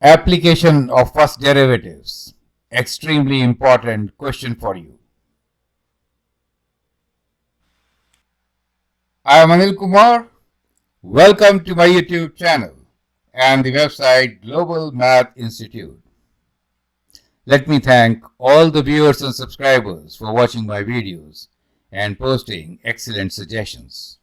Application of first derivatives. Extremely important question for you. I am Anil Kumar. Welcome to my YouTube channel and the website Global Math Institute. Let me thank all the viewers and subscribers for watching my videos and posting excellent suggestions.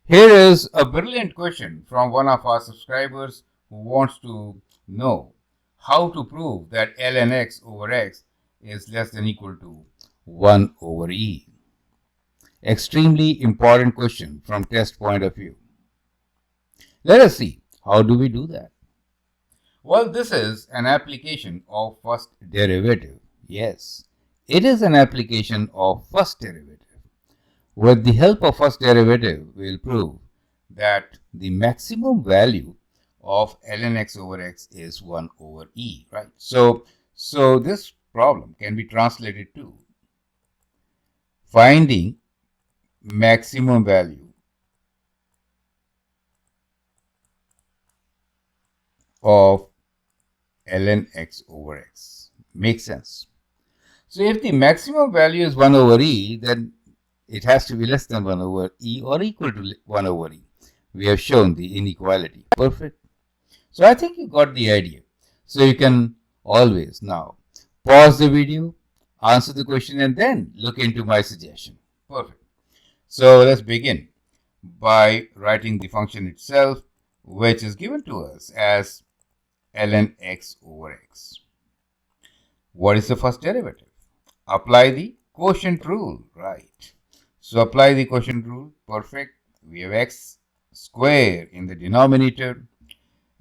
Here is a brilliant question from one of our subscribers who wants to know how to prove that ln x over x is less than equal to 1 over e. Extremely important question from test point of view. Let us see, how do we do that? Well, this is an application of first derivative. Yes, it is an application of first derivative. With the help of first derivative, we will prove that the maximum value of ln x over x is 1 over e, right? So this problem can be translated to finding maximum value of ln x over x. Makes sense. So if the maximum value is 1 over e, then it has to be less than 1 over e or equal to 1 over e. We have shown the inequality. Perfect. So I think you got the idea. So you can always now pause the video, answer the question, and then look into my suggestion. Perfect. So let's begin by writing the function itself, which is given to us as ln x over x. What is the first derivative? Apply the quotient rule, right? So apply the quotient rule. Perfect. We have x square in the denominator.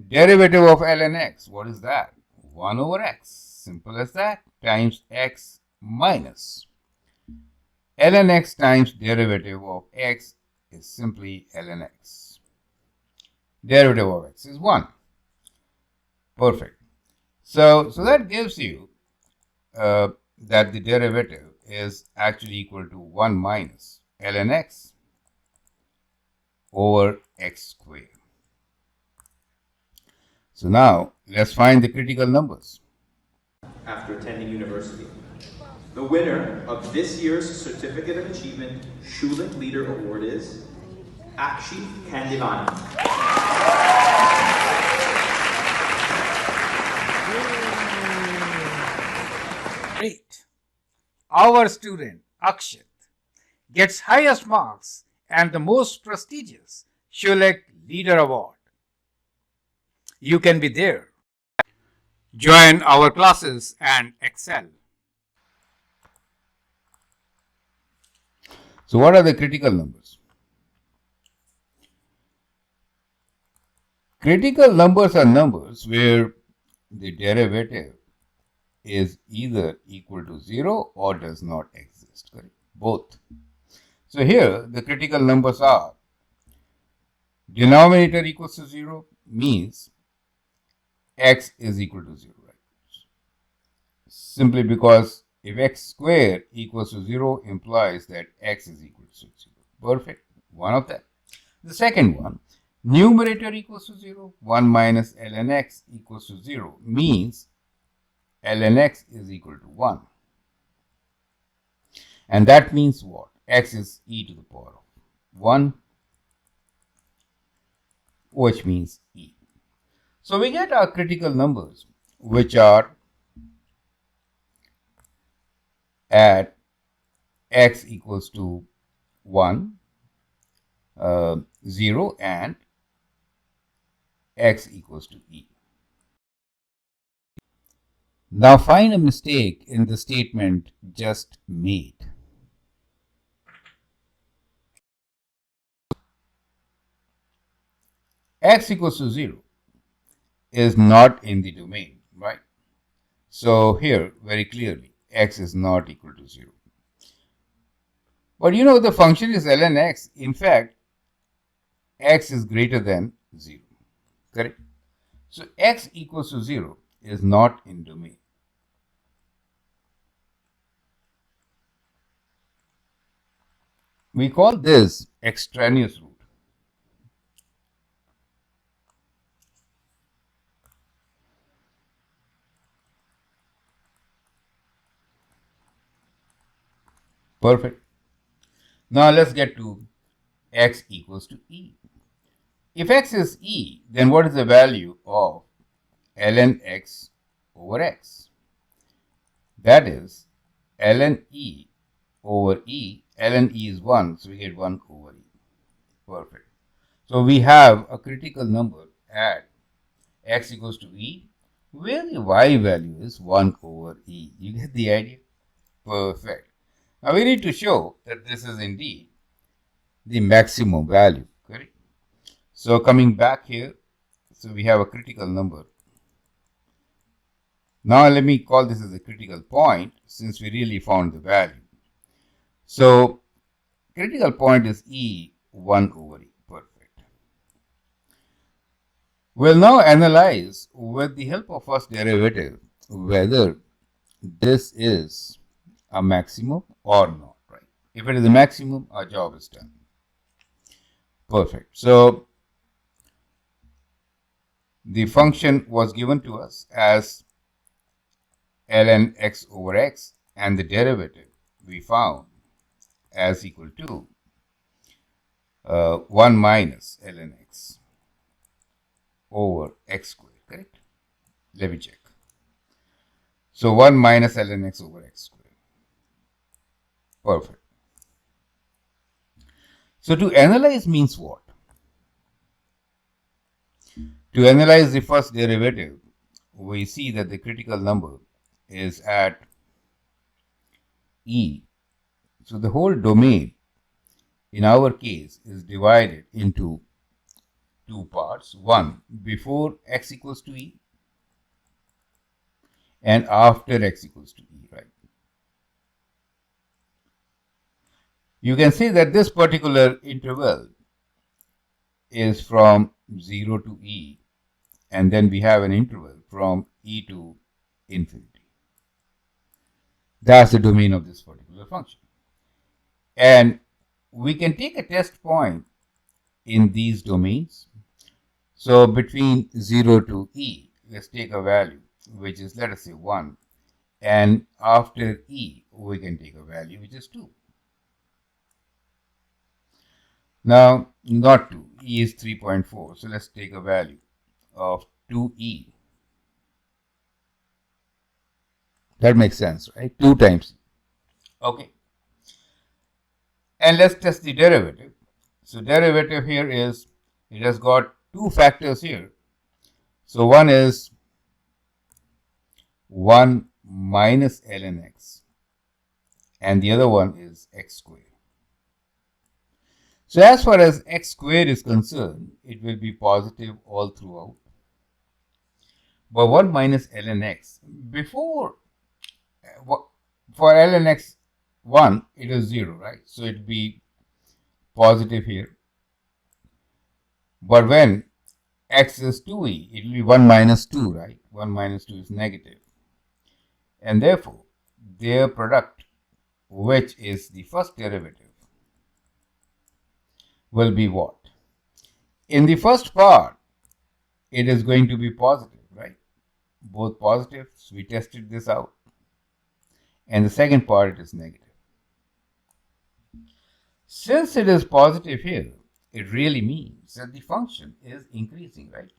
Derivative of ln x, what is that? 1 over x. Simple as that. Times x minus. ln x times derivative of x is simply ln x. Derivative of x is 1. Perfect. So that gives you that the derivative is actually equal to 1 minus ln x over x squared. So now let's find the critical numbers. After attending university. The winner of this year's Certificate of Achievement Schulich Leader Award is Akshi Kandivani. Great. Our student Akshit gets highest marks and the most prestigious Schulich Leader Award. You can be there. Join our classes and excel. So what are the critical numbers? Critical numbers are numbers where the derivative is either equal to 0 or does not exist. Correct? Both. So here the critical numbers are denominator equals to 0 means x is equal to 0. Right? Simply because if x squared equals to 0 implies that x is equal to 0. Perfect. One of them. The second one, numerator equals to 0. 1 minus ln x equals to 0 means ln x is equal to 1. And that means what? X is e to the power of 1, which means e. So we get our critical numbers, which are at x equals to 1, 0 and x equals to e. Now find a mistake in the statement just made. X equals to 0 is not in the domain, right? So here, very clearly, x is not equal to 0. But you know the function is ln x. In fact, x is greater than 0. Correct? So x equals to 0 is not in domain. We call this extraneous root. Perfect. Now let's get to x equals to e. If x is e, then what is the value of ln x over x? That is ln e over e. Ln e is 1, so we get 1 over e. Perfect. So we have a critical number at x equals to e, where the y value is 1 over e. You get the idea? Perfect. Now we need to show that this is indeed the maximum value, correct? So coming back here, so we have a critical number. Now let me call this as a critical point since we really found the value. So critical point is e 1 over e. Perfect. We'll now analyze with the help of first derivative whether this is a maximum or not, right? If it is a maximum, our job is done. Perfect. So the function was given to us as ln x over x, and the derivative we found as equal to 1 minus ln x over x squared, correct? Let me check. So 1 minus ln x over x squared. Perfect. So to analyze means what? To analyze the first derivative, we see that the critical number is at e. So the whole domain in our case is divided into two parts. One before x equals to e and after x equals to e, right? You can see that this particular interval is from 0 to e, and then we have an interval from e to infinity. That's the domain of this particular function. And we can take a test point in these domains. So between 0 to e, let's take a value which is, let us say, 1. And after e, we can take a value which is 2. Now, not 2. E is 3.4. So let's take a value of 2e. That makes sense, right? 2 times e. Okay. And let's test the derivative. So derivative here is, it has got two factors here. So one is 1 minus ln x, and the other one is x squared. So as far as x squared is concerned, it will be positive all throughout. But 1 minus ln x, before, for ln x 1, it is 0, right? So it will be positive here. But when x is 2e, it will be 1 minus 2, right? 1 minus 2 is negative. And therefore, their product, which is the first derivative, will be what? In the first part, it is going to be positive, right? Both positives, we tested this out. And the second part, it is negative. Since it is positive here, it really means that the function is increasing, right?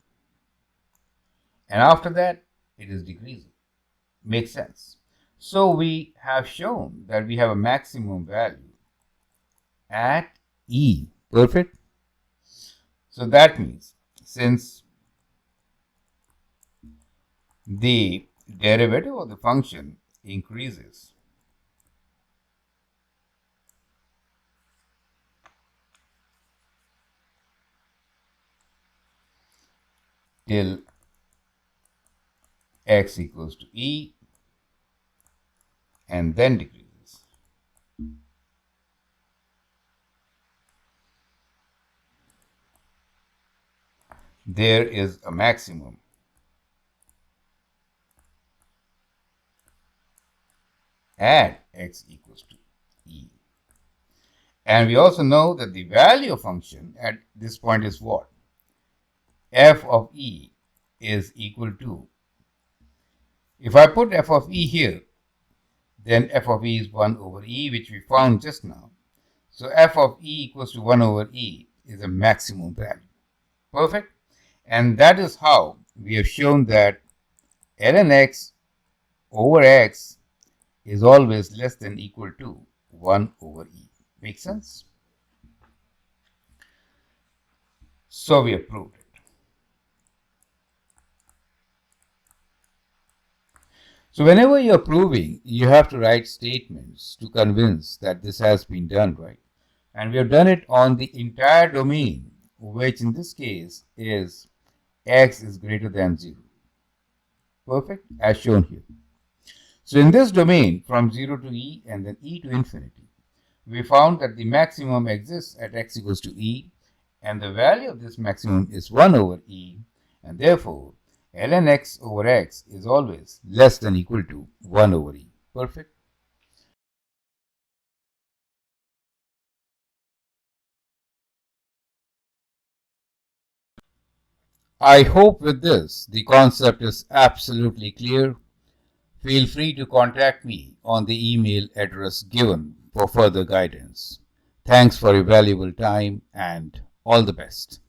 And after that, it is decreasing. Makes sense. So we have shown that we have a maximum value at e. Perfect. So that means since the derivative of the function increases till x equals to e and then decreases, there is a maximum at x equals to e. And we also know that the value of function at this point is what? F of e is equal to, if I put f of e here, then f of e is 1 over e, which we found just now. So f of e equals to 1 over e is a maximum value. Perfect. And that is how we have shown that ln x over x is always less than equal to 1 over e. Make sense? So we have proved it. So whenever you're proving, you have to write statements to convince that this has been done right. And we have done it on the entire domain, which in this case is x is greater than 0. Perfect, as shown here. So in this domain, from 0 to e and then e to infinity, we found that the maximum exists at x equals to e, and the value of this maximum is 1 over e, and therefore ln x over x is always less than equal to 1 over e. Perfect. I hope with this the concept is absolutely clear. Feel free to contact me on the email address given for further guidance. Thanks for your valuable time and all the best.